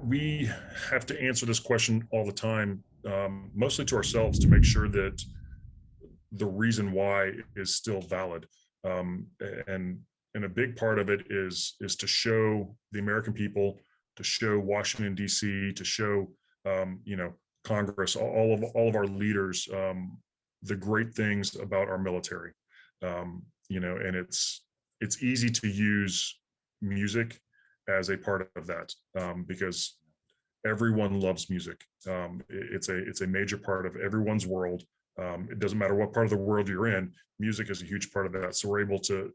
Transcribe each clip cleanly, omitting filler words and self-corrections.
we have to answer this question all the time, mostly to ourselves, to make sure that the reason why is still valid. Um, and and a big part of it is to show the American people, to show Washington D.C., to show Congress, all of our leaders, the great things about our military. And it's easy to use music as a part of that, because everyone loves music. It's a major part of everyone's world. It doesn't matter what part of the world you're in, music is a huge part of that. So we're able to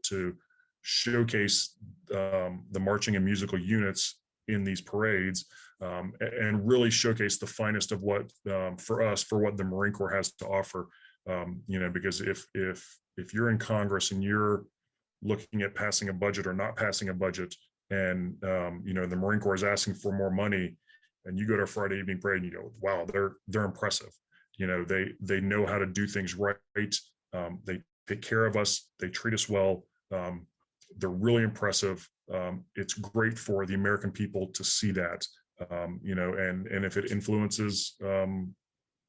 showcase the marching and musical units in these parades, and really showcase the finest of what, for what the Marine Corps has to offer. Because if you're in Congress and you're looking at passing a budget or not passing a budget, and the Marine Corps is asking for more money, and you go to a Friday evening parade and you go, wow, they're impressive. They know how to do things right. They take care of us. They treat us well. They're really impressive. It's great for the American people to see that, and if it influences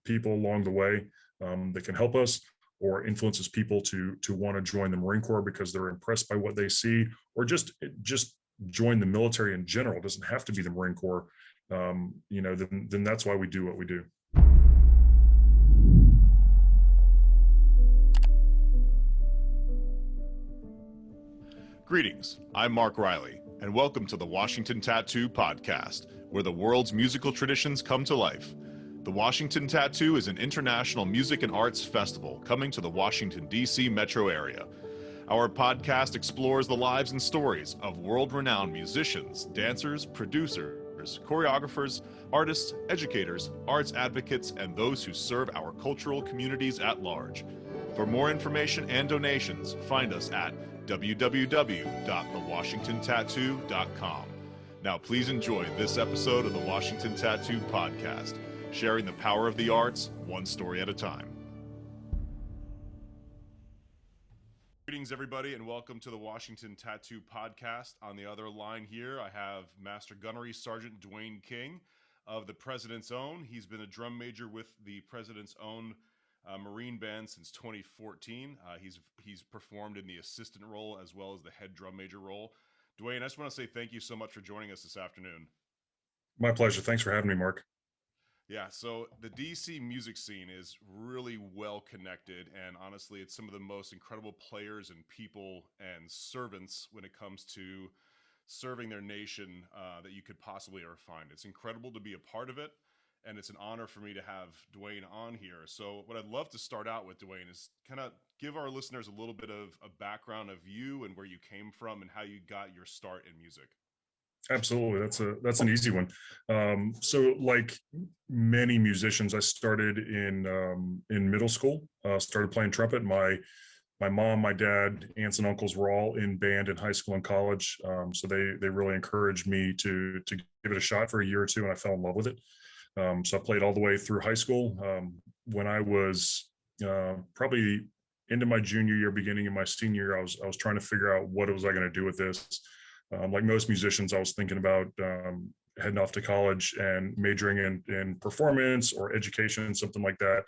people along the way, that can help us, or influences people to want to join the Marine Corps because they're impressed by what they see, or just join the military in general. It doesn't have to be the Marine Corps. Then that's why we do what we do. Greetings, I'm Mark Riley, and welcome to the Washington Tattoo Podcast, where the world's musical traditions come to life. The Washington Tattoo is an international music and arts festival coming to the Washington, D.C. metro area. Our podcast explores the lives and stories of world-renowned musicians, dancers, producers, choreographers, artists, educators, arts advocates, and those who serve our cultural communities at large. For more information and donations, find us at www.thewashingtontattoo.com. Now please enjoy this episode of the Washington Tattoo Podcast, sharing the power of the arts, one story at a time. Greetings, everybody, and welcome to the Washington Tattoo Podcast. On the other line here, I have Master Gunnery Sergeant Duane King of the President's Own. He's been a drum major with the President's Own Marine Band since 2014. He's performed in the assistant role as well as the head drum major role. Duane, I just want to say thank you so much for joining us this afternoon. My pleasure. Thanks for having me, Mark. Yeah, so the DC music scene is really well connected, and honestly, it's some of the most incredible players and people and servants when it comes to serving their nation that you could possibly ever find. It's incredible to be a part of it, and it's an honor for me to have Duane on here. So what I'd love to start out with, Duane, is kind of give our listeners a little bit of a background of you and where you came from and how you got your start in music. Absolutely. That's an easy one. So like many musicians, I started in middle school, started playing trumpet. My mom, my dad, aunts and uncles were all in band in high school and college. So they really encouraged me to give it a shot for a year or two, and I fell in love with it. So I played all the way through high school. When I was probably into my junior year, beginning of my senior year, I was trying to figure out what was I going to do with this. Like most musicians, I was thinking about heading off to college and majoring in performance or education, something like that.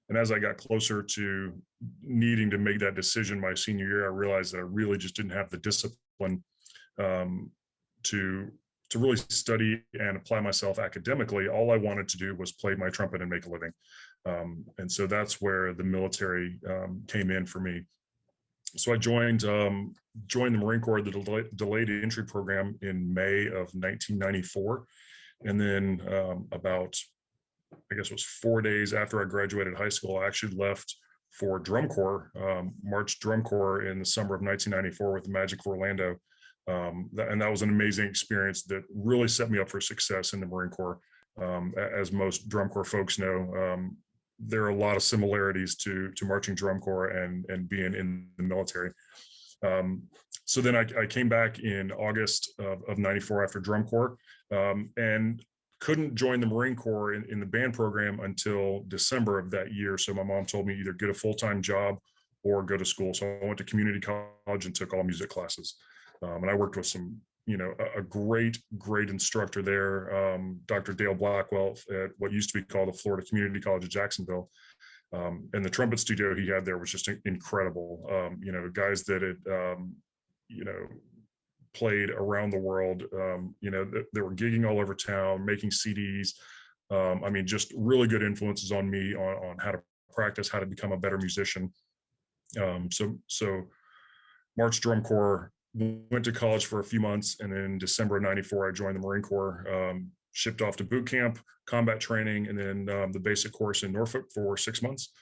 And as I got closer to needing to make that decision my senior year, I realized that I really just didn't have the discipline to really study and apply myself academically. All I wanted to do was play my trumpet and make a living. And so that's where the military came in for me. So I joined the Marine Corps, the delayed entry program, in May of 1994. And then about, I guess it was 4 days after I graduated high school, I actually left for drum corps, marched drum corps in the summer of 1994 with the Magic of Orlando. And that was an amazing experience that really set me up for success in the Marine Corps. As most drum corps folks know, there are a lot of similarities to marching drum corps and being in the military. So then I came back in August of 94 after drum corps, and couldn't join the Marine Corps in the band program until December of that year. So my mom told me either get a full-time job or go to school. So I went to community college and took all music classes. And I worked with some a great instructor there, Dr. Dale Blackwell at what used to be called the Florida Community College of Jacksonville. And the trumpet studio he had there was just incredible. Guys that had, played around the world, they were gigging all over town, making CDs. Just really good influences on me on how to practice, how to become a better musician. So March Drum Corps, went to college for a few months, and then December of '94, I joined the Marine Corps, shipped off to boot camp, combat training, and then the basic course in Norfolk for 6 months.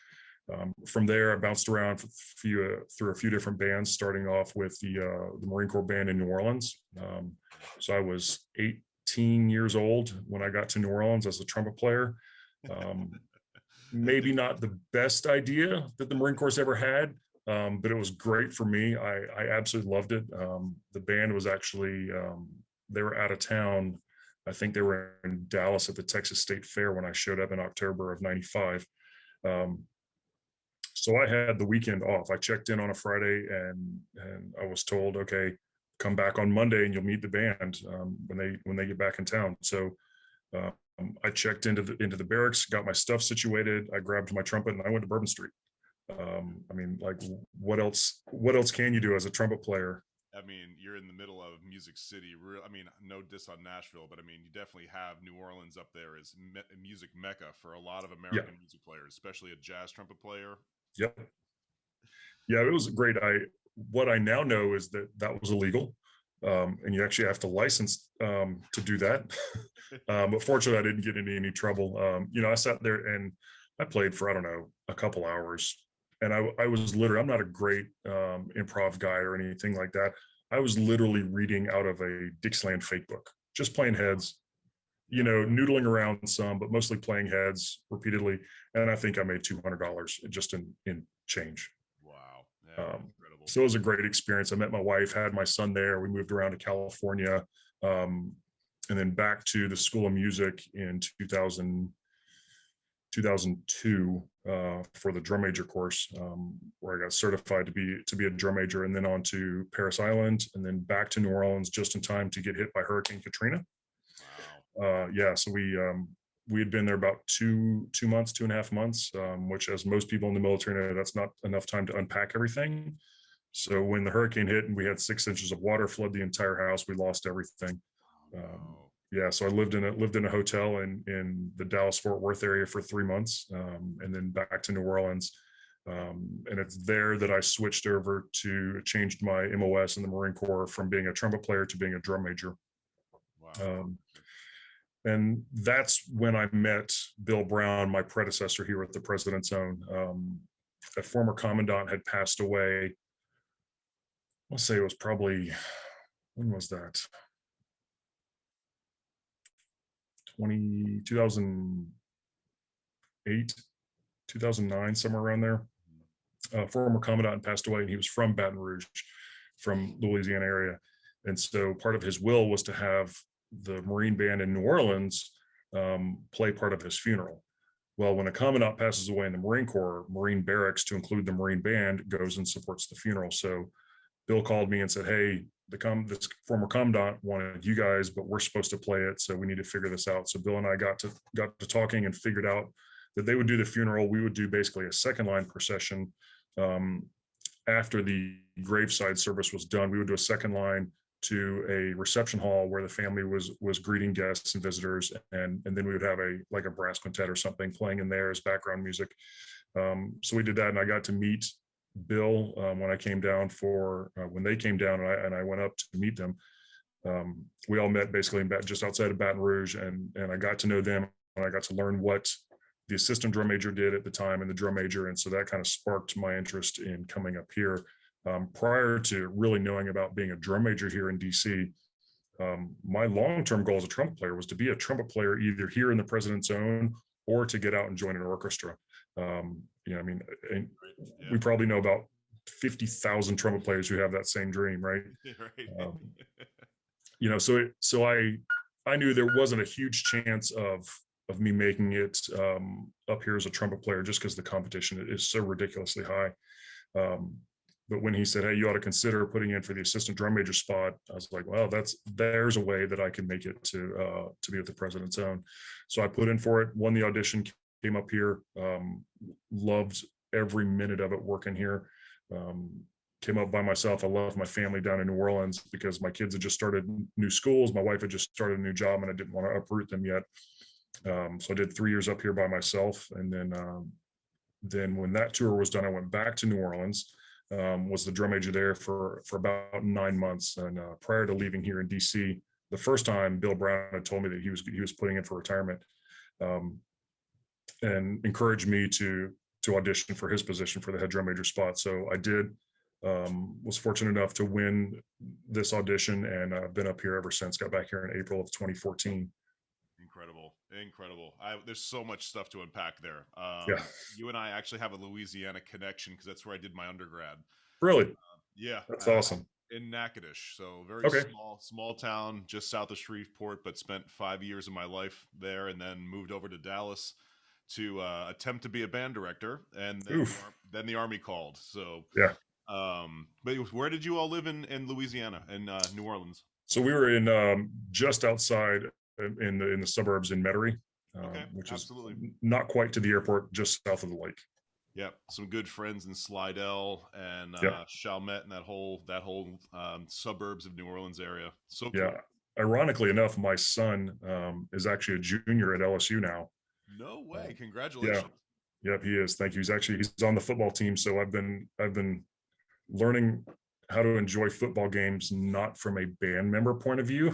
From there, I bounced around through a few different bands, starting off with the Marine Corps band in New Orleans. So I was 18 years old when I got to New Orleans as a trumpet player. Maybe not the best idea that the Marine Corps ever had, but it was great for me. I absolutely loved it. The band was actually, they were out of town. I think they were in Dallas at the Texas State Fair when I showed up in October of '95. So I had the weekend off. I checked in on a Friday, and I was told, okay, come back on Monday and you'll meet the band when they get back in town. So I checked into the barracks, got my stuff situated. I grabbed my trumpet and I went to Bourbon Street. What else can you do as a trumpet player? You're in the middle of Music City. No diss on Nashville, but you definitely have New Orleans up there as music mecca for a lot of American music players, especially a jazz trumpet player. Yep. Yeah, it was great. What I now know is that was illegal, and you actually have to license to do that. But fortunately, I didn't get into any trouble. I sat there and I played for, I don't know, a couple hours. And I was literally, I'm not a great improv guy or anything like that. I was literally reading out of a Dixieland fake book, just playing heads, noodling around some, but mostly playing heads repeatedly. And I think I made $200 just in change. Wow. Yeah, incredible. So it was a great experience. I met my wife, had my son there. We moved around to California, and then back to the School of Music in 2002 for the drum major course, where I got certified to be a drum major, and then on to Parris Island, and then back to New Orleans just in time to get hit by Hurricane Katrina. Wow. So we had been there about 2.5 months, which, as most people in the military know, that's not enough time to unpack everything. So when the hurricane hit and we had 6 inches of water flood the entire house, we lost everything. So I lived in a hotel in the Dallas-Fort Worth area for 3 months, and then back to New Orleans. And it's there that I switched over to changed my MOS in the Marine Corps from being a trumpet player to being a drum major. Wow. And that's when I met Bill Brown, my predecessor here at the President's Own. A former commandant had passed away. I'll say it was probably, when was that? 2008, 2009, somewhere around there. Former commandant passed away, and he was from Baton Rouge, from the Louisiana area. And so part of his will was to have the Marine band in New Orleans play part of his funeral. Well, when a commandant passes away in the Marine Corps, Marine Barracks, to include the Marine band, goes and supports the funeral. So Bill called me and said, hey, this former commandant wanted you guys, but we're supposed to play it, so we need to figure this out. So Bill and I got to talking and figured out that they would do the funeral. We would do basically a second line procession. After the graveside service was done, we would do a second line to a reception hall where the family was greeting guests and visitors, and then we would have a brass quintet or something playing in there as background music. So we did that, and I got to meet Bill when I came down when they came down, and I went up to meet them. We all met basically just outside of Baton Rouge, and I got to know them, and I got to learn what the assistant drum major did at the time and the drum major, and so that kind of sparked my interest in coming up here. Prior to really knowing about being a drum major here in DC, my long-term goal as a trumpet player was to be a trumpet player either here in the President's Own or to get out and join an orchestra. We probably know about 50,000 trumpet players who have that same dream, right? So I knew there wasn't a huge chance of me making it up here as a trumpet player, just because the competition is so ridiculously high. but when he said, "Hey, you ought to consider putting in for the assistant drum major spot," I was like, "Well, there's a way that I can make it to be at the President's Own." So I put in for it, won the audition, came up here, loved every minute of it working here. Came up by myself. I left my family down in New Orleans because my kids had just started new schools. My wife had just started a new job, and I didn't want to uproot them yet. So I did 3 years up here by myself, and then when that tour was done, I went back to New Orleans. Was the drum major there for about 9 months, and prior to leaving here in DC, the first time Bill Brown had told me that he was putting in for retirement, and encouraged me to audition for his position for the head drum major spot. So I did. Was fortunate enough to win this audition, and I've been up here ever since. Got back here in April of 2014. Incredible. There's so much stuff to unpack there. Yeah. You and I actually have a Louisiana connection because that's where I did my undergrad. Really? Yeah. That's awesome. In Natchitoches. So very small town just south of Shreveport, but spent 5 years of my life there, and then moved over to Dallas to attempt to be a band director, and then the Army called. So yeah. But where did you all live in Louisiana and New Orleans? So we were in just outside in the suburbs in Metairie, which absolutely. is not quite to the airport, just south of the lake. Yep, some good friends in Slidell and Chalmette and that whole suburbs of New Orleans area. So cool. Yeah, ironically enough, my son is actually a junior at LSU now. No way! Congratulations. Yeah, yep, he is. Thank you. He's on the football team. So I've been learning how to enjoy football games, not from a band member point of view,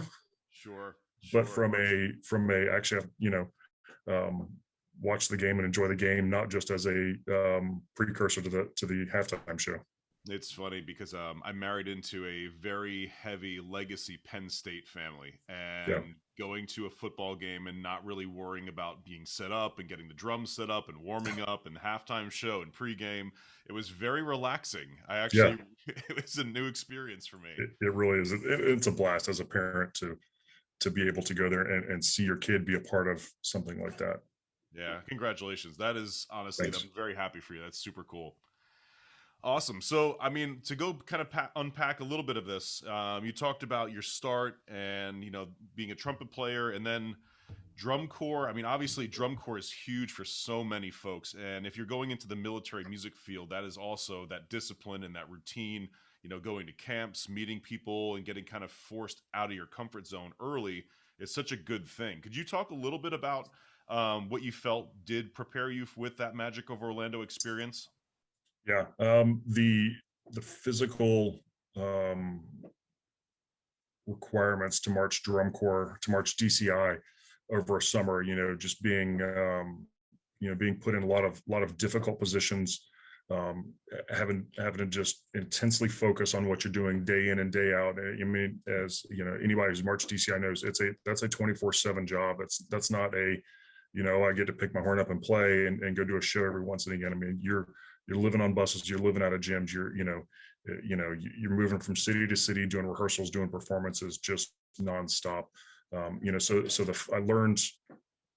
but from a actually, watch the game and enjoy the game, not just as a precursor to the halftime show. It's funny because I married into a very heavy legacy Penn State family, and going to a football game and not really worrying about being set up and getting the drums set up and warming up and halftime show and pregame. It was very relaxing. It was a new experience for me. It really is. It's a blast as a parent to be able to go there and see your kid be a part of something like that. Yeah, congratulations. That is honestly, I'm very happy for you. That's super cool. Awesome. So, I mean, to go kind of unpack a little bit of this, you talked about your start and, being a trumpet player, and then drum corps. I mean, obviously drum corps is huge for so many folks. And if you're going into the military music field, that is also that discipline and that routine, going to camps, meeting people and getting kind of forced out of your comfort zone early is such a good thing. Could you talk a little bit about what you felt did prepare you with that Magic of Orlando experience? Yeah, the physical requirements to march drum corps, to march DCI over a summer, just being being put in a lot of difficult positions, having to just intensely focus on what you're doing day in and day out. I mean, as anybody who's marched DCI knows, that's a 24/7 job. That's not a I get to pick my horn up and play and go do a show every once and again. I mean, you're living on buses, you're living out of gyms, you're moving from city to city, doing rehearsals, doing performances, just nonstop. I learned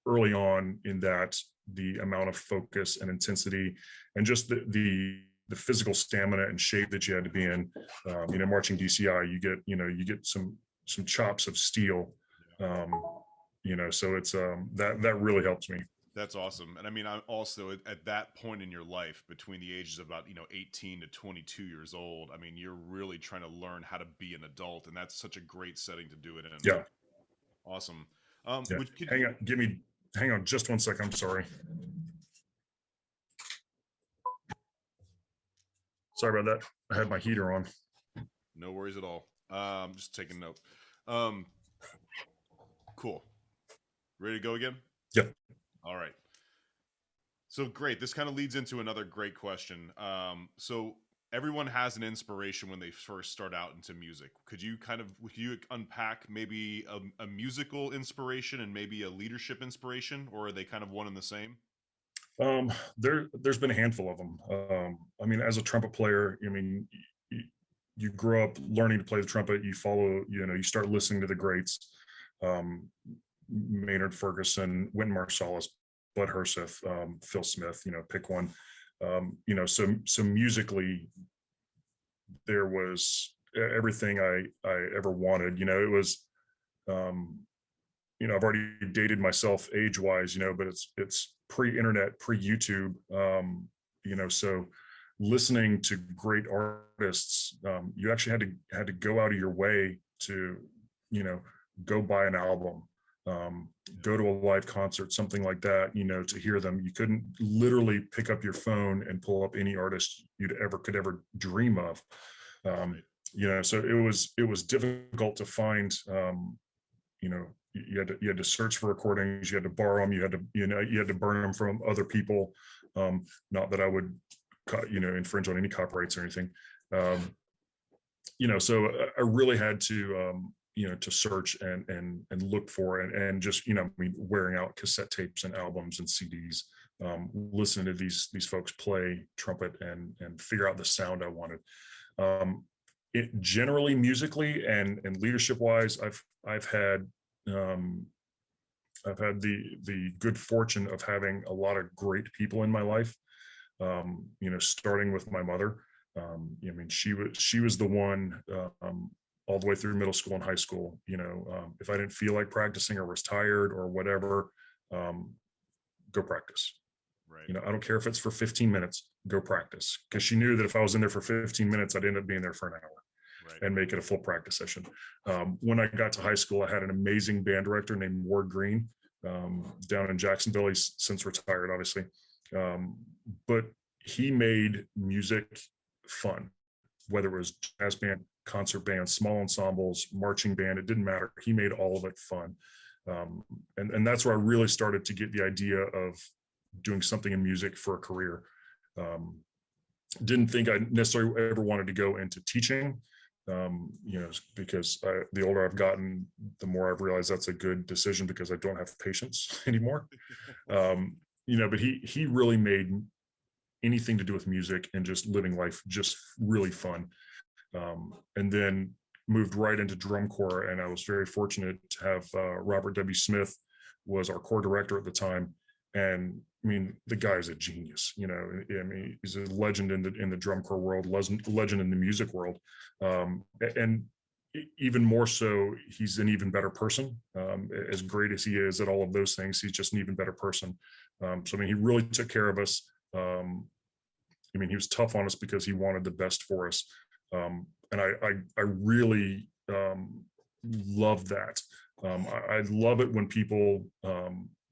early on in that the amount of focus and intensity and just the physical stamina and shape that you had to be in. Marching DCI, you get some chops of steel. So it's that really helps me. That's awesome. And I mean, I'm also at that point in your life between the ages of about 18 to 22 years old, I mean, you're really trying to learn how to be an adult, and that's such a great setting to do it in. Yeah. Awesome. Hang on just 1 second. I'm sorry about that. I had my heater on. No worries at all. Just taking note. Cool. Ready to go again? Yep. All right. So great. This kind of leads into another great question. So everyone has an inspiration when they first start out into music. Could you unpack maybe a musical inspiration and maybe a leadership inspiration, or are they kind of one and the same? There's been a handful of them. I mean, as a trumpet player, I mean, you grow up learning to play the trumpet. You follow, you start listening to the greats. Maynard Ferguson, Wynton Marsalis, Bud Herseth, Phil Smith, pick one. So musically, there was everything I ever wanted. It was, um, I've already dated myself age wise, but it's pre-internet, pre-YouTube, so listening to great artists, you actually had to go out of your way to, you know, go buy an album, go to a live concert, something like that, to hear them. You couldn't literally pick up your phone and pull up any artist could ever dream of. Um, so it was difficult to find, you had to search for recordings, you had to borrow them, you had to burn them from other people. Not that I would infringe on any copyrights or anything. um so I really had to, to search and look for, and just, wearing out cassette tapes and albums and CDs, listening to these folks play trumpet and figure out the sound I wanted. um it generally, musically and leadership wise, I've had, um the good fortune of having a lot of great people in my life. Starting with my mother. She was the one, all the way through middle school and high school. If I didn't feel like practicing or was tired or whatever, um, go practice. Right. I don't care if it's for 15 minutes, go practice. Because she knew that if I was in there for 15 minutes, I'd end up being there for an hour. Right. And make it a full practice session. When I got to high school, I had an amazing band director named Ward Green, down in Jacksonville. He's since retired, obviously. But he made music fun, whether it was jazz band, concert band, small ensembles, marching band, it didn't matter. He made all of it fun. And that's where I really started to get the idea of doing something in music for a career. Didn't think I necessarily ever wanted to go into teaching, because the older I've gotten, the more I've realized that's a good decision, because I don't have patience anymore. But he really made anything to do with music and just living life just really fun. And then moved right into drum corps, and I was very fortunate to have, Robert W. Smith was our corps director at the time. And the guy is a genius. He's a legend in the drum corps world, legend in the music world, and even more so, he's an even better person. As great as he is at all of those things, he's just an even better person. So he really took care of us. He was tough on us because he wanted the best for us, and I really, love that. I love it when people,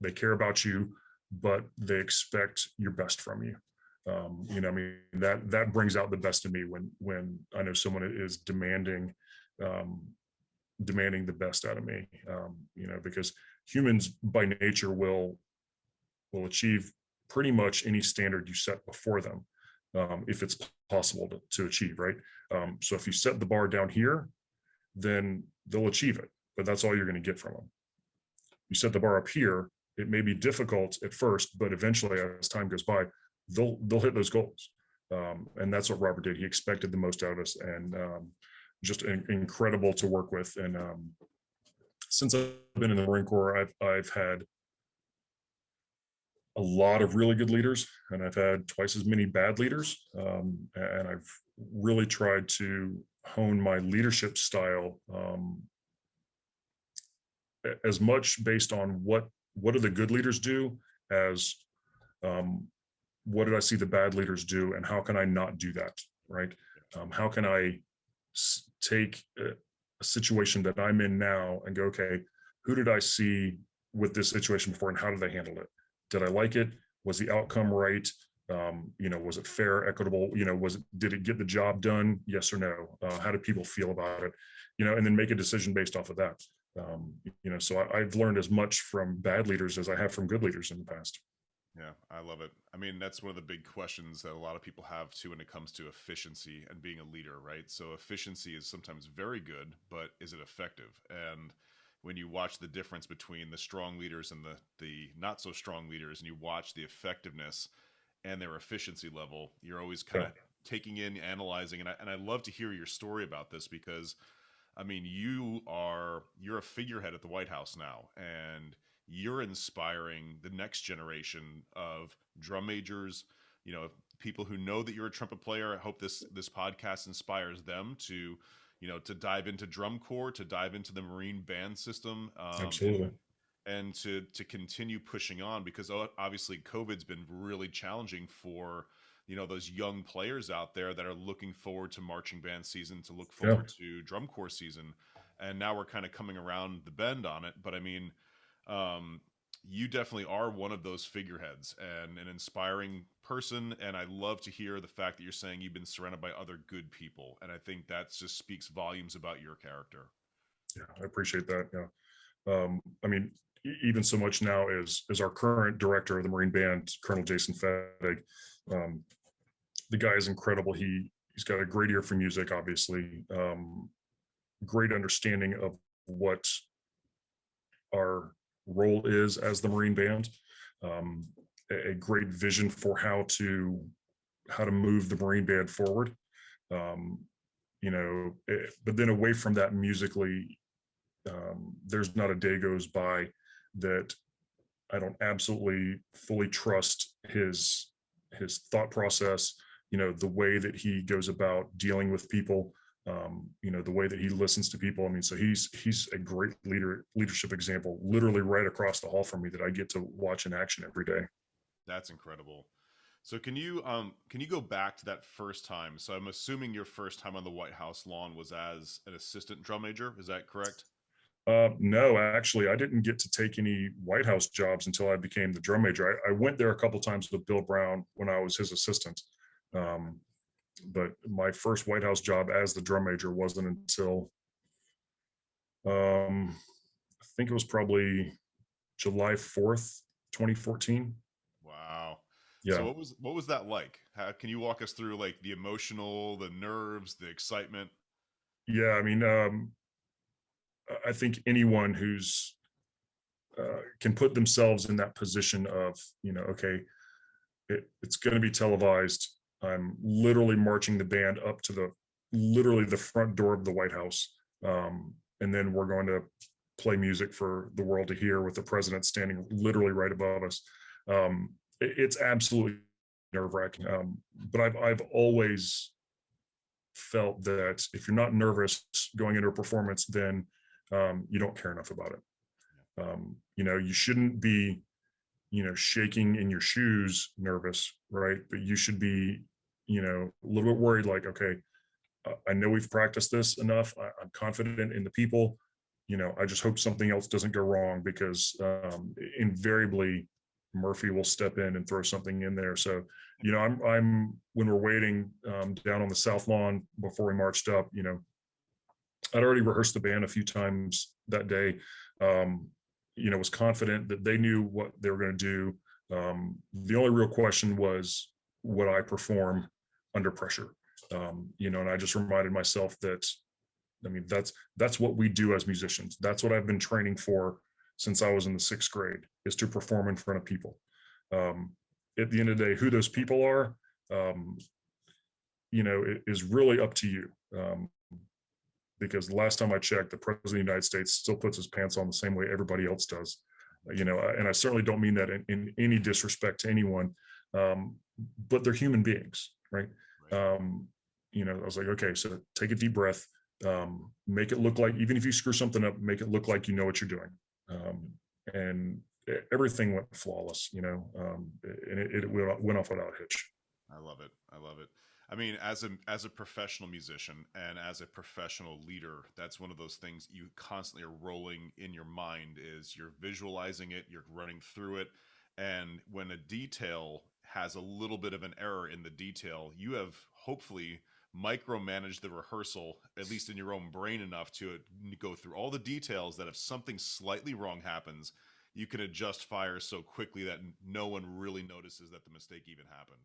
they care about you, but they expect your best from you. That brings out the best in me when I know someone is um, demanding the best out of me. Because humans by nature will achieve pretty much any standard you set before them, if it's possible to achieve, right? So if you set the bar down here, then they'll achieve it, but that's all you're going to get from them. You set the bar up here, it may be difficult at first, but eventually, as time goes by, they'll hit those goals. And that's what Robert did. He expected the most out of us, and, just incredible to work with. And, since I've been in the Marine Corps, I've had a lot of really good leaders, and I've had twice as many bad leaders. And I've really tried to hone my leadership style, as much based on what do the good leaders do, as, what did I see the bad leaders do, and how can I not do that, right? How can I take a situation that I'm in now and go, okay, who did I see with this situation before, and how did they handle it? Did I like it? Was the outcome right? Was it fair, equitable? Did it get the job done? Yes or no? How did people feel about it? And then make a decision based off of that. So I've learned as much from bad leaders as I have from good leaders in the past. Yeah, I love it. That's one of the big questions that a lot of people have too when it comes to efficiency and being a leader, right? So efficiency is sometimes very good, but is it effective? And when you watch the difference between the strong leaders and the not so strong leaders, and you watch the effectiveness and their efficiency level, you're always kind of taking in, analyzing. And I love to hear your story about this, because you're a figurehead at the White House now, and you're inspiring the next generation of drum majors, people who know that you're a trumpet player. I hope this podcast inspires them to, to dive into drum corps, to dive into the Marine band system, Absolutely. and to continue pushing on, because obviously COVID's been really challenging for those young players out there that are looking forward to marching band season, to look Yeah. forward to drum corps season. And now we're kind of coming around the bend on it. But I mean, you definitely are one of those figureheads and an inspiring person. And I love to hear the fact that you're saying you've been surrounded by other good people. And I think that just speaks volumes about your character. Yeah, I appreciate that. Yeah. I mean, even so much now as our current director of the Marine Band, Colonel Jason Fettig. The guy is incredible. He's got a great ear for music, obviously. Great understanding of what our role is as the Marine Band. A great vision for how to move the Marine Band forward. But then away from that musically, there's not a day goes by that I don't absolutely fully trust his thought process, the way that he goes about dealing with people, the way that he listens to people. I mean, so he's a great leadership example, literally right across the hall from me, that I get to watch in action every day. That's incredible. So can you go back to that first time? So I'm assuming your first time on the White House lawn was as an assistant drum major. Is that correct? No, actually, I didn't get to take any White House jobs until I became the drum major. I went there a couple times with Bill Brown when I was his assistant. But my first White House job as the drum major wasn't until I think it was probably July 4th, 2014. Wow. Yeah. So what was that like? How can you walk us through, like, the emotional, the nerves, the excitement? Yeah, I mean, I think anyone who's can put themselves in that position of, okay, it's going to be televised. I'm literally marching the band up to literally the front door of the White House. And then we're going to play music for the world to hear with the president standing literally right above us. It's absolutely nerve-wracking. But I've always felt that if you're not nervous going into a performance, then you don't care enough about it. You shouldn't be, shaking in your shoes, nervous, right? But you should be, a little bit worried, like, okay, I know we've practiced this enough. I'm confident in the people. I just hope something else doesn't go wrong, because invariably Murphy will step in and throw something in there. So, I'm when we're waiting down on the South Lawn before we marched up, I'd already rehearsed the band a few times that day. Was confident that they knew what they were going to do. The only real question was, would I perform under pressure? And I just reminded myself that, I mean, that's what we do as musicians. That's what I've been training for since I was in the 6th grade, is to perform in front of people. At the end of the day, who those people are, it is really up to you. Because the last time I checked, the president of the United States still puts his pants on the same way everybody else does. And I certainly don't mean that in any disrespect to anyone, but they're human beings, right? I was like, okay, so take a deep breath, make it look like, even if you screw something up, make it look like you know what you're doing. And everything went flawless, and it went off without a hitch. I love it. I love it. I mean, as a professional musician and as a professional leader, that's one of those things you constantly are rolling in your mind, is you're visualizing it, you're running through it. And when a detail has a little bit of an error in the detail, you have hopefully micromanaged the rehearsal, at least in your own brain, enough to go through all the details that if something slightly wrong happens, you can adjust fire so quickly that no one really notices that the mistake even happened.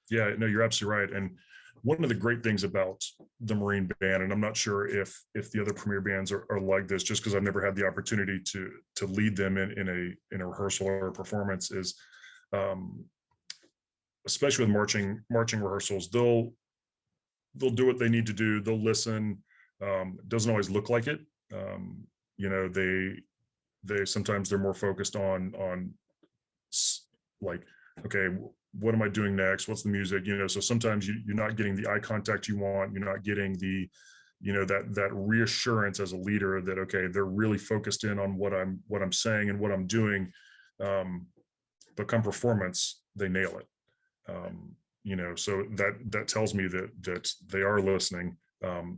Yeah, no, you're absolutely right. And one of the great things about the Marine Band, and I'm not sure if the other premier bands are like this, just because I've never had the opportunity to lead them in a rehearsal or a performance, is especially with marching rehearsals, they'll do what they need to do. They'll listen. It doesn't always look like it. They sometimes they're more focused on like, okay, what am I doing next? What's the music? So sometimes you're not getting the eye contact you want. You're not getting the, that reassurance as a leader that, okay, they're really focused in on what I'm saying and what I'm doing. But come performance, they nail it. So that tells me that they are listening.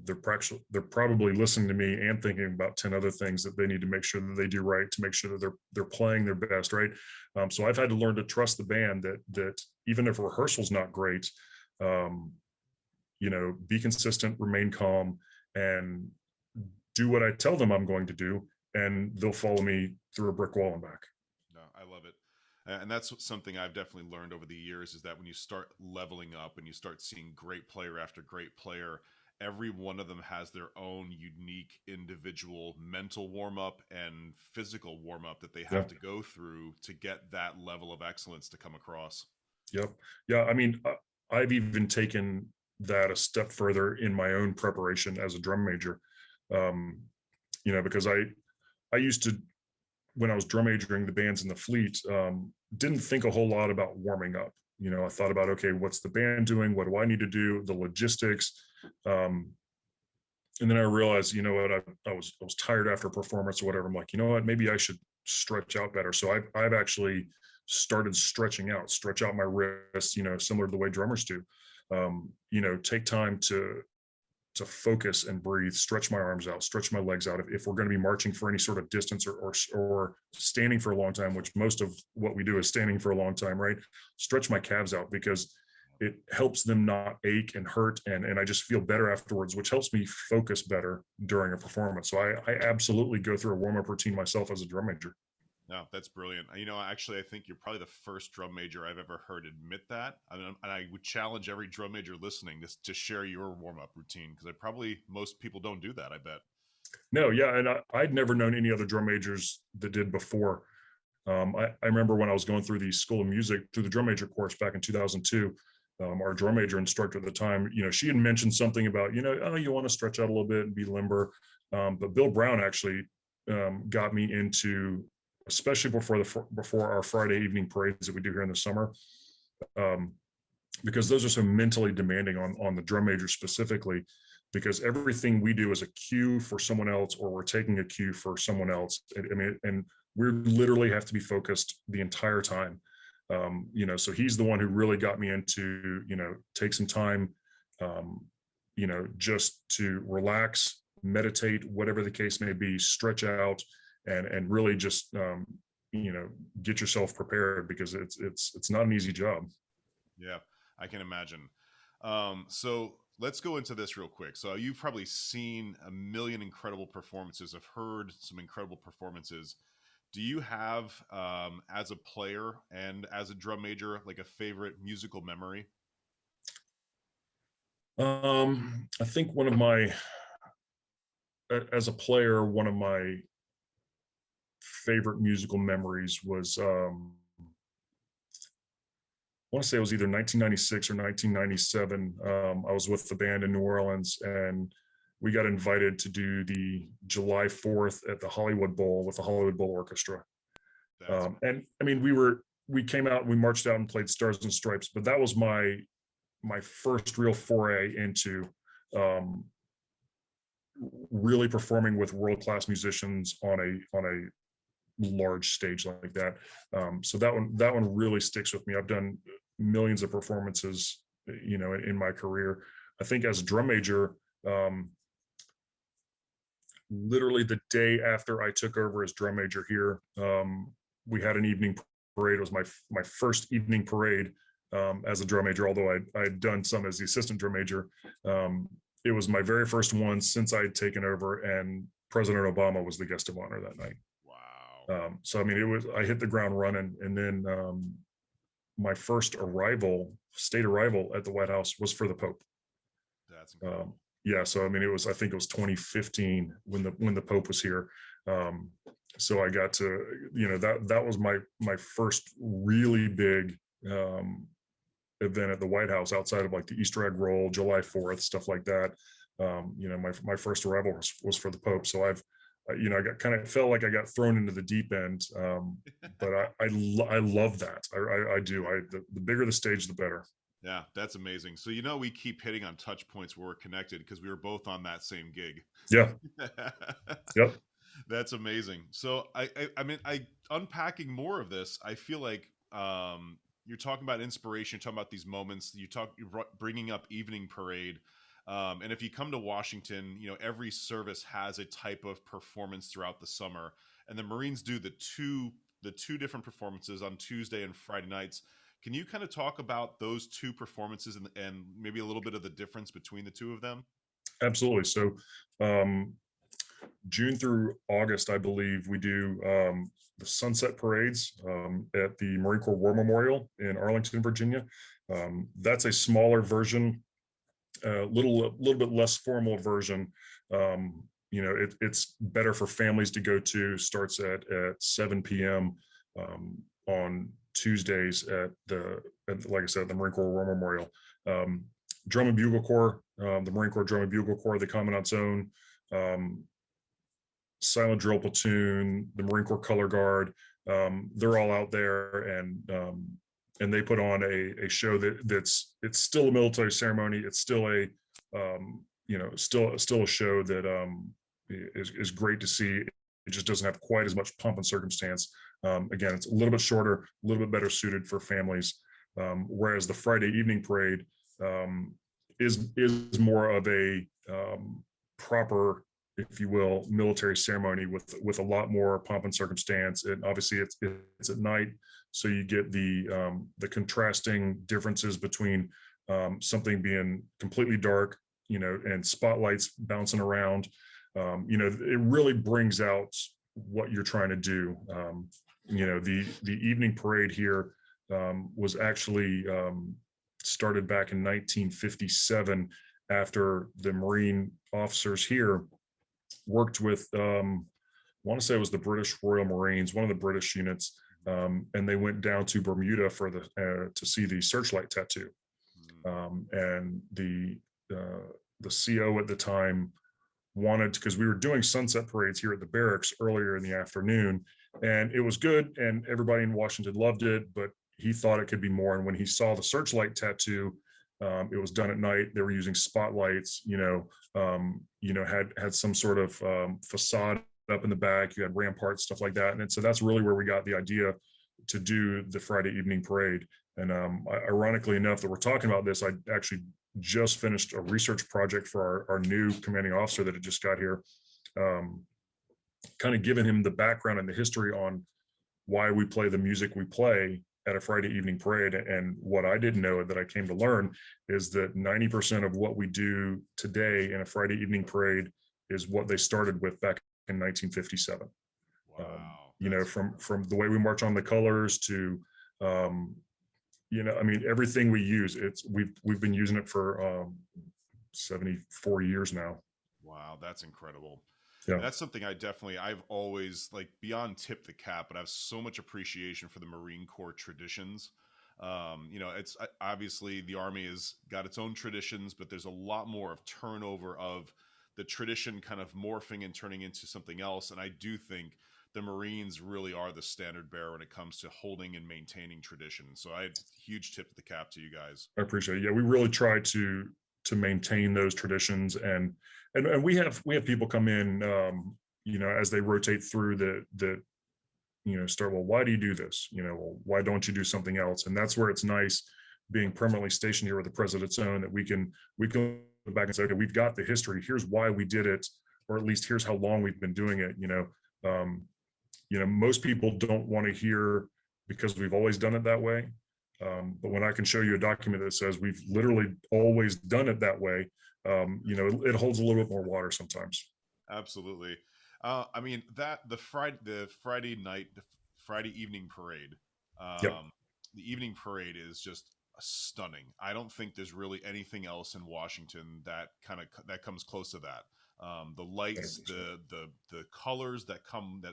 They're probably listening to me and thinking about 10 other things that they need to make sure that they do right, to make sure that they're playing their best, right? So I've had to learn to trust the band that even if rehearsal's not great, be consistent, remain calm, and do what I tell them I'm going to do, and they'll follow me through a brick wall and back. No, I love it. And that's something I've definitely learned over the years, is that when you start leveling up and you start seeing great player after great player, every one of them has their own unique individual mental warm-up and physical warm-up that they have to go through to get that level of excellence to come across. Yep. Yeah. I mean, I've even taken that a step further in my own preparation as a drum major. Because I used to, when I was drum majoring the bands in the fleet, didn't think a whole lot about warming up. I thought about, okay, what's the band doing? What do I need to do? The logistics. And then I realized, what, I was tired after a performance or whatever. I'm like, what, maybe I should stretch out better. So I've actually started stretching out, stretch out my wrists, similar to the way drummers do. Take time to focus and breathe, stretch my arms out, stretch my legs out. If we're going to be marching for any sort of distance or standing for a long time, which most of what we do is standing for a long time, right? Stretch my calves out, because it helps them not ache and hurt. And I just feel better afterwards, which helps me focus better during a performance. So I absolutely go through a warm-up routine myself as a drum major. No, that's brilliant. Actually, I think you're probably the first drum major I've ever heard admit that. And I would challenge every drum major listening to share your warm-up routine, because most people don't do that, I bet. No, yeah. And I'd never known any other drum majors that did before. I remember when I was going through the School of Music, through the drum major course back in 2002, our drum major instructor at the time, she had mentioned something about, oh, you want to stretch out a little bit and be limber. But Bill Brown actually got me into, especially before our Friday evening parades that we do here in the summer, because those are so mentally demanding on the drum major specifically, because everything we do is a cue for someone else, or we're taking a cue for someone else. And we literally have to be focused the entire time. So he's the one who really got me into, take some time, just to relax, meditate, whatever the case may be, stretch out, and really just, get yourself prepared, because it's not an easy job. Yeah, I can imagine. So let's go into this real quick. So you've probably seen a million incredible performances. I've heard some incredible performances. Do you have, as a player and as a drum major, like a favorite musical memory? I think as a player, one of my favorite musical memories was, I want to say it was either 1996 or 1997. I was with the band in New Orleans, and we got invited to do the July 4th at the Hollywood Bowl with the Hollywood Bowl Orchestra. And I mean, we came out, we marched out and played Stars and Stripes, but that was my first real foray into really performing with world-class musicians on a large stage like that. So that one really sticks with me. I've done millions of performances, in my career. I think as a drum major, literally the day after I took over as drum major here, we had an evening parade. It was my first evening parade as a drum major, although I'd done some as the assistant drum major. It was my very first one since I had taken over, and President Obama was the guest of honor that night. Wow. So I mean, I hit the ground running, and then my first state arrival at the White House was for the Pope. That's incredible. Yeah, so I mean, I think it was 2015 when the Pope was here. So I got to, that was my first really big event at the White House, outside of like the Easter egg roll, July 4th, stuff like that. My first arrival was for the Pope. So I got kind of felt like I got thrown into the deep end. But I love that. I do. The bigger the stage, the better. Yeah, that's amazing. So we keep hitting on touch points where we're connected because we were both on that same gig. Yeah. Yep. That's amazing. So I mean, unpacking more of this, I feel like you're talking about inspiration, you're talking about these moments. You're bringing up evening parade, and if you come to Washington, every service has a type of performance throughout the summer, and the Marines do the two different performances on Tuesday and Friday nights. Can you kind of talk about those two performances and maybe a little bit of the difference between the two of them? Absolutely. So, June through August, I believe we do the sunset parades at the Marine Corps War Memorial in Arlington, Virginia. That's a smaller version, a little bit less formal version. It's better for families to go to. Starts at 7 p.m. On Tuesdays like I said, the Marine Corps War Memorial. Drum and Bugle Corps, the Marine Corps Drum and Bugle Corps, the Commandant Zone, Silent Drill Platoon, the Marine Corps Color Guard. They're all out there, and they put on a show it's still a military ceremony. It's still still a show that is great to see. It just doesn't have quite as much pomp and circumstance. Again, it's a little bit shorter, a little bit better suited for families. Whereas the Friday evening parade is more of a proper, if you will, military ceremony with a lot more pomp and circumstance. And obviously, it's at night, so you get the contrasting differences between something being completely dark, and spotlights bouncing around. It really brings out what you're trying to do. The evening parade here was actually started back in 1957 after the Marine officers here worked with, I want to say it was the British Royal Marines, one of the British units, and they went down to Bermuda for to see the searchlight tattoo. And the CO at the time wanted, because we were doing sunset parades here at the barracks earlier in the afternoon, and it was good, and everybody in Washington loved it, but he thought it could be more. And when he saw the searchlight tattoo, it was done at night. They were using spotlights, had some sort of facade up in the back. You had ramparts, stuff like that. And so that's really where we got the idea to do the Friday evening parade. And ironically enough, that we're talking about this, I actually just finished a research project for our new commanding officer that had just got here, kind of giving him the background and the history on why we play the music we play at a Friday evening parade. And what I didn't know that I came to learn is that 90% of what we do today in a Friday evening parade is what they started with back in 1957. Wow. From the way we march on the colors to, everything we use, we've been using it for 74 years now. Wow, that's incredible. Yeah. And that's something I've always, like, beyond tip the cap, but I have so much appreciation for the Marine Corps traditions. It's obviously the Army has got its own traditions, but there's a lot more of turnover of the tradition kind of morphing and turning into something else. And I do think the Marines really are the standard bearer when it comes to holding and maintaining tradition. So I huge tip to the cap to you guys. I appreciate it. Yeah, we really try to maintain those traditions, and we have people come in, as they rotate through the start, well, why do you do this? Well, why don't you do something else? And that's where it's nice being permanently stationed here with the President's Own, that we can look back and say, okay, we've got the history. Here's why we did it, or at least here's how long we've been doing it. Most people don't want to hear because we've always done it that way. But when I can show you a document that says we've literally always done it that way, it holds a little bit more water sometimes. Absolutely. The Friday night, the Friday evening parade, Yep. the evening parade is just stunning. I don't think there's really anything else in Washington that comes close to that. The lights, the colors that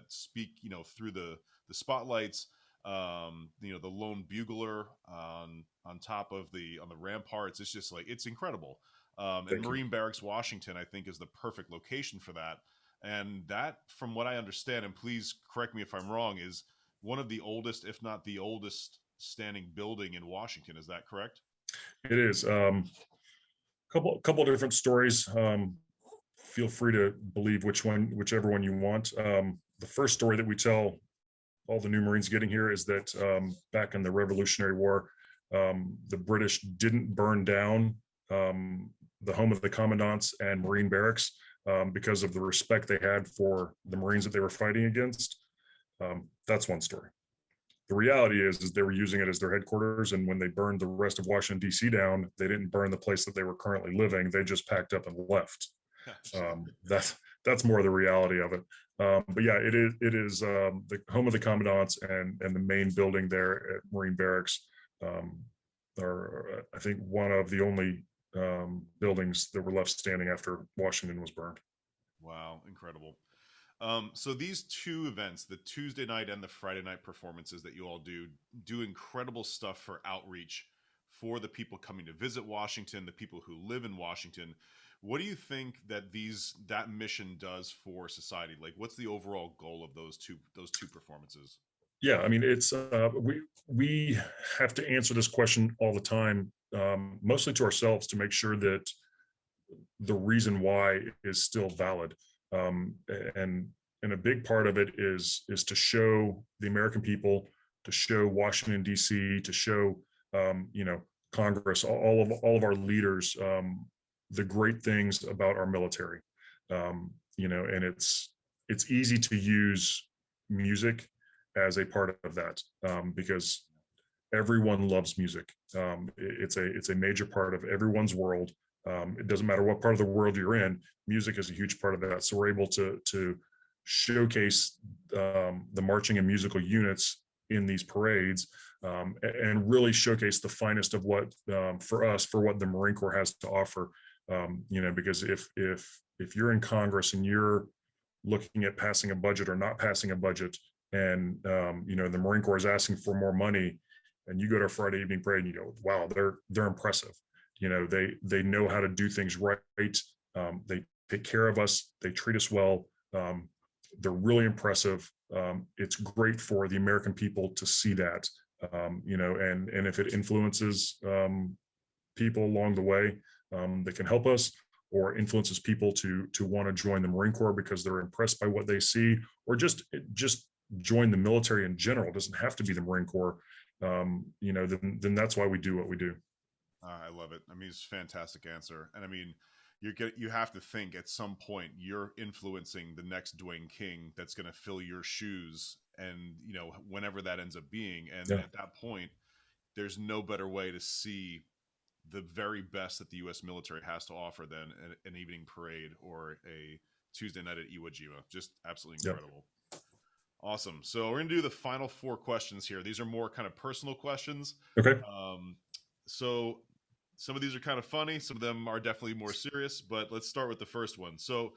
speak, through the spotlights, the lone bugler on top of on the ramparts. It's just like, it's incredible. And Marine Barracks, Washington, I think, is the perfect location for that. And that, from what I understand, and please correct me if I'm wrong, is one of the oldest, if not the oldest, standing building in Washington. Is that correct? It is. Couple of different stories. Feel free to believe whichever one you want. The first story that we tell all the new Marines getting here is that back in the Revolutionary War, the British didn't burn down the home of the commandants and Marine barracks because of the respect they had for the Marines that they were fighting against. That's one story. The reality is they were using it as their headquarters, and when they burned the rest of Washington, D.C. down, they didn't burn the place that they were currently living. They just packed up and left. That's more the reality of it. But yeah, it is the home of the commandants and the main building there at Marine Barracks are, I think, one of the only buildings that were left standing after Washington was burned. Wow, incredible. So these two events, the Tuesday night and the Friday night performances that you all do incredible stuff for outreach for the people coming to visit Washington, the people who live in Washington. What do you think that that mission does for society? Like, what's the overall goal of those two performances? Yeah, I mean, it's we have to answer this question all the time, mostly to ourselves, to make sure that the reason why is still valid. And a big part of it is to show the American people, to show Washington D.C., to show Congress, all of our leaders, the great things about our military. And it's easy to use music as a part of that because everyone loves music. It's a major part of everyone's world. It doesn't matter what part of the world you're in, music is a huge part of that. So we're able to showcase the marching and musical units in these parades and really showcase the finest of what for what the Marine Corps has to offer. Because if you're in Congress and you're looking at passing a budget or not passing a budget, and the Marine Corps is asking for more money, and you go to a Friday evening parade and you go, wow, they're impressive. They know how to do things right. They take care of us. They treat us well. They're really impressive. It's great for the American people to see that, and if it influences people along the way that can help us, or influences people to want to join the Marine Corps because they're impressed by what they see, or just join the military in general. It doesn't have to be the Marine Corps. Then that's why we do what we do. I love it. I mean, it's a fantastic answer. And I mean, you have to think at some point you're influencing the next Duane King that's going to fill your shoes, and whenever that ends up being. And Yeah. at that point, there's no better way to see the very best that the U.S. military has to offer than an evening parade or a Tuesday night at Iwo Jima. Just absolutely incredible. Yep. Awesome. So we're going to do the final 4 questions here. These are more kind of personal questions. Okay. So some of these are kind of funny. Some of them are definitely more serious, but let's start with the first one. So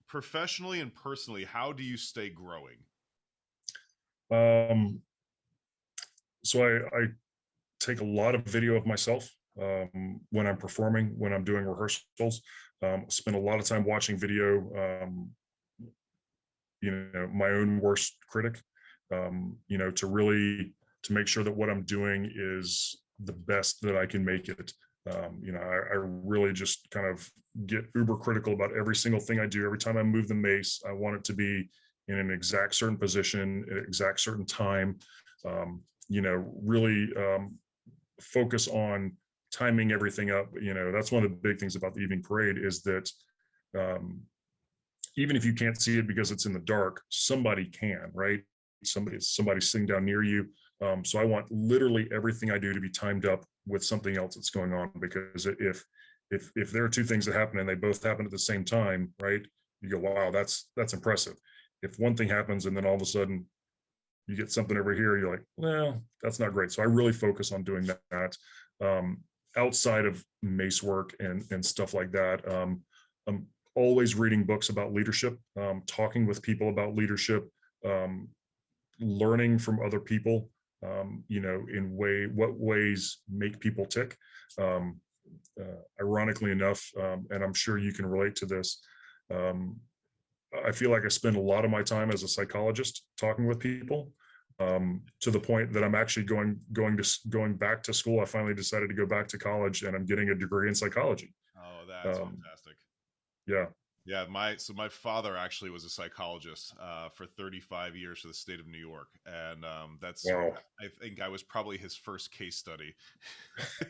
professionally and personally, how do you stay growing? So I take a lot of video of myself when I'm performing, when I'm doing rehearsals. Spend a lot of time watching video. My own worst critic. To make sure that what I'm doing is the best that I can make it. I really just kind of get uber critical about every single thing I do. Every time I move the mace, I want it to be in an exact certain position, at an exact certain time. Really focus on timing everything up. That's one of the big things about the evening parade is that even if you can't see it because it's in the dark, somebody can, right? Somebody's sitting down near you. So I want literally everything I do to be timed up with something else that's going on, because if there are 2 things that happen and they both happen at the same time, right? You go, wow, that's impressive. If one thing happens and then all of a sudden you get something over here, you're like, well, that's not great. So I really focus on doing that. Outside of mace work and stuff like that, I'm always reading books about leadership, talking with people about leadership, learning from other people, what ways make people tick. Ironically enough, and I'm sure you can relate to this, I feel like I spend a lot of my time as a psychologist talking with people, to the point that I'm actually going back to school. I finally decided to go back to college, and I'm getting a degree in psychology. Oh, that's Um, fantastic. yeah. Yeah, my father actually was a psychologist for 35 years for the state of New York, and Wow. I think I was probably his first case study.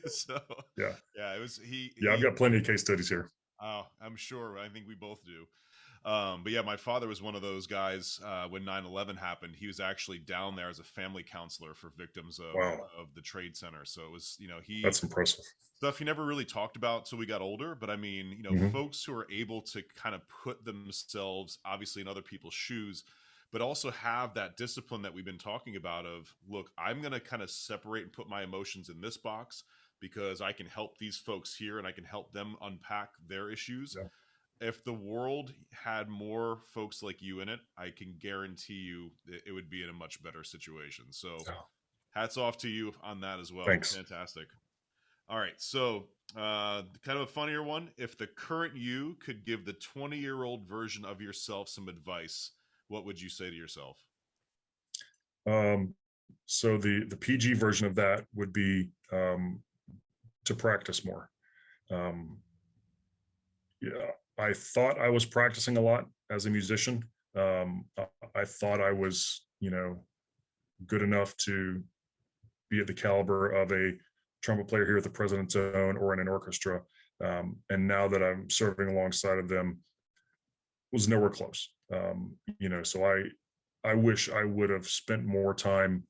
So Yeah. yeah, it was Yeah. I've he. got plenty of case studies here. Oh, I'm sure. I think we both do. But yeah, my father was one of those guys when 9/11 happened. He was actually down there as a family counselor for victims Wow. of the Trade Center. So it was, he That's impressive. stuff he never really talked about till we got older. But I mean, Hmm. folks who are able to kind of put themselves obviously in other people's shoes, but also have that discipline that we've been talking about of, look, I'm going to kind of separate and put my emotions in this box because I can help these folks here and I can help them unpack their issues. Yeah. If the world had more folks like you in it, I can guarantee you it would be in a much better situation. So Yeah. hats off to you on that as well. Thanks. Fantastic. All right. So, kind of a funnier one. If the current you could give the 20-year-old version of yourself some advice, what would you say to yourself? Um, so the PG version of that would be, to practice more. Um, yeah, I thought I was practicing a lot as a musician. I thought I was, good enough to be at the caliber of a trumpet player here at the President's Own or in an orchestra. And now that I'm serving alongside of them, was nowhere close. So I wish I would have spent more time,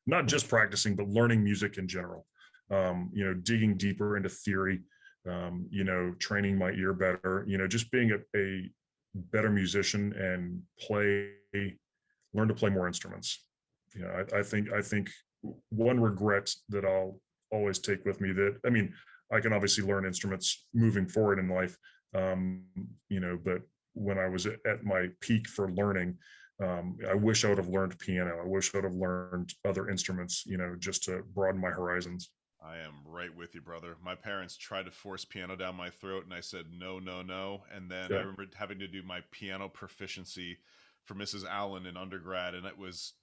not just practicing, but learning music in general. Digging deeper into theory, training my ear better, just being a better musician and learn to play more instruments. I think one regret that I'll always take with me, that, I mean, I can obviously learn instruments moving forward in life, but when I was at my peak for learning, I wish I would have learned piano. I wish I would have learned other instruments, just to broaden my horizons. I am right with you, brother. My parents tried to force piano down my throat, and I said no, no, no. And then I Yeah. remember having to do my piano proficiency for Mrs. Allen in undergrad, and it was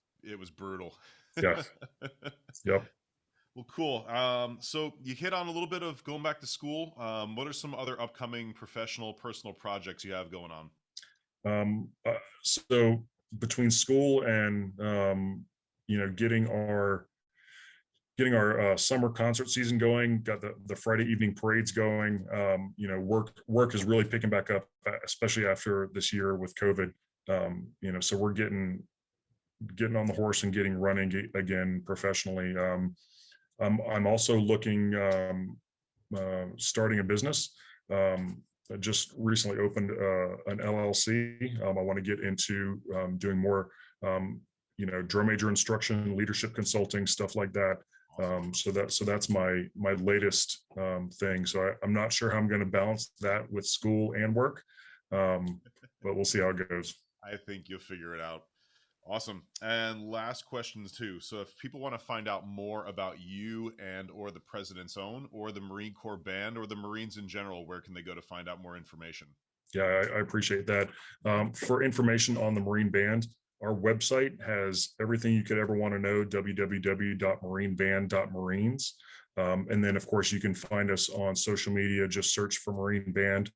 brutal. Yeah. Yep. Well, cool. So you hit on a little bit of going back to school. What are some other upcoming professional, personal projects you have going on? So between school and, getting our summer concert season going, got the Friday evening parades going. Work is really picking back up, especially after this year with COVID. So we're getting on the horse and getting running again professionally. I'm also looking, starting a business. I just recently opened an LLC. I want to get into doing more, drum major instruction, leadership consulting, stuff like that. Awesome. So that's my latest thing. So I'm not sure how I'm going to balance that with school and work, but we'll see how it goes. I think you'll figure it out. Awesome. And last questions too. So if people want to find out more about you and or the President's Own or the Marine Corps Band or the Marines in general, where can they go to find out more information? Yeah, I appreciate that. For information on the Marine Band, our website has everything you could ever want to know, www.marineband.marines. And then, of course, you can find us on social media. Just search for Marine Band,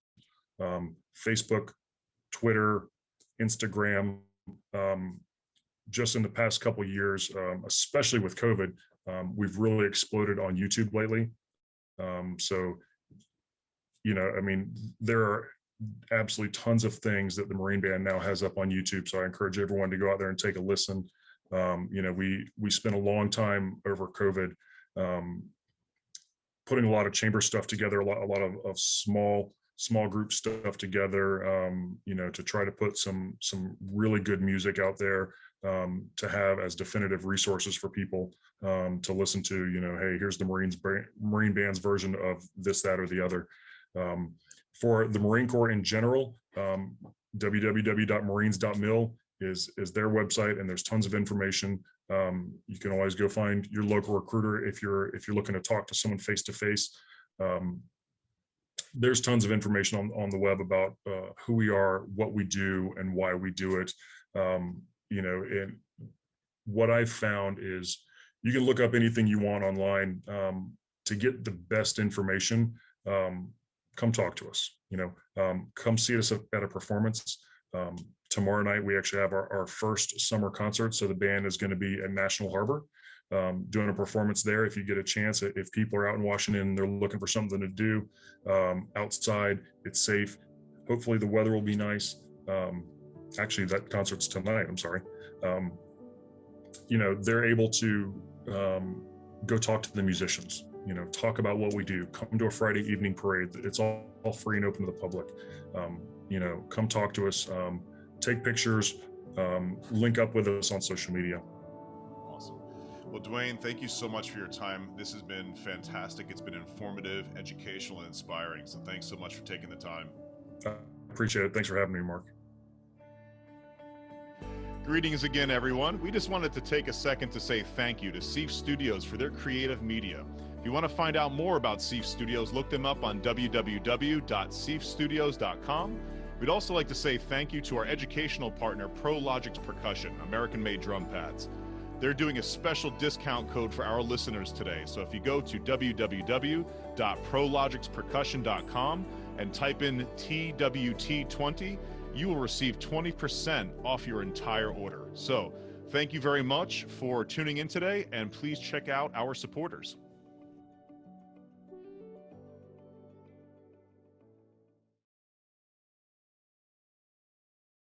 Facebook, Twitter, Instagram. Just in the past couple of years, especially with COVID, we've really exploded on YouTube lately. So, I mean, there are absolutely tons of things that the Marine Band now has up on YouTube. So I encourage everyone to go out there and take a listen. We spent a long time over COVID, putting a lot of chamber stuff together, a lot of small group stuff together, to try to put some really good music out there, to have as definitive resources for people to listen to. Hey, here's the Marine Band's version of this, that, or the other. For the Marine Corps in general, www.marines.mil is their website, and there's tons of information. You can always go find your local recruiter if you're looking to talk to someone face to face. there's tons of information on the web about who we are, what we do, and why we do it. And what I've found is you can look up anything you want online to get the best information. Come talk to us. Come see us at a performance. Tomorrow night, we actually have our first summer concert. So the band is going to be at National Harbor doing a performance there. If you get a chance, if people are out in Washington and they're looking for something to do outside, it's safe. Hopefully the weather will be nice. Actually, that concert's tonight. I'm sorry. They're able to go talk to the musicians, talk about what we do, come to a Friday evening parade. It's all free and open to the public. Come talk to us, take pictures, link up with us on social media. Awesome. Well, Duane, thank you so much for your time. This has been fantastic. It's been informative, educational, and inspiring. So thanks so much for taking the time. I appreciate it. Thanks for having me, Mark. Greetings again, everyone. We just wanted to take a second to say thank you to Seif Studios for their creative media. If you want to find out more about Seif Studios, look them up on www.seifstudios.com. We'd also like to say thank you to our educational partner, ProLogix Percussion, American-made drum pads. They're doing a special discount code for our listeners today. So if you go to www.prologixpercussion.com and type in TWT20, you will receive 20% off your entire order. So thank you very much for tuning in today, and please check out our supporters.